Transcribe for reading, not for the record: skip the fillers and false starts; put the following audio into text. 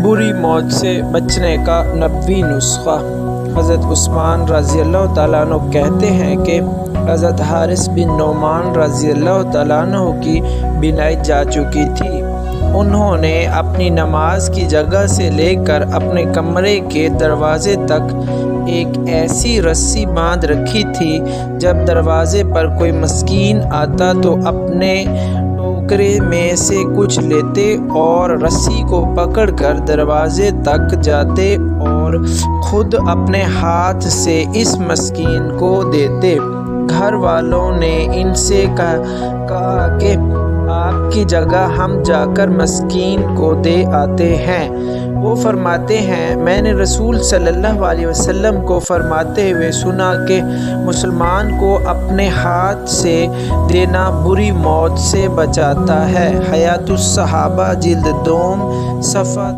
بری موت سے بچنے کا نبوی نسخہ۔ حضرت عثمان رضی اللہ تعالیٰ عنہ کہتے ہیں کہ حضرت حارث بن نعمان رضی اللہ تعالیٰ عنہ کی بینائی جا چکی تھی۔ انہوں نے اپنی نماز کی جگہ سے لے کر اپنے کمرے کے دروازے تک ایک ایسی رسی باندھ رکھی تھی، جب دروازے پر کوئی مسکین آتا تو اپنے ٹوکرے میں سے کچھ لیتے اور رسی کو پکڑ کر دروازے تک جاتے اور خود اپنے ہاتھ سے اس مسکین کو دیتے۔ گھر والوں نے ان سے کہا کہ آپ کی جگہ ہم جا کر مسکین کو دے آتے ہیں۔ وہ فرماتے ہیں، میں نے رسول صلی اللہ علیہ وسلم کو فرماتے ہوئے سنا کہ مسلمان کو اپنے ہاتھ سے دینا بری موت سے بچاتا ہے۔ حیات الصحابہ جلد 2 صفحہ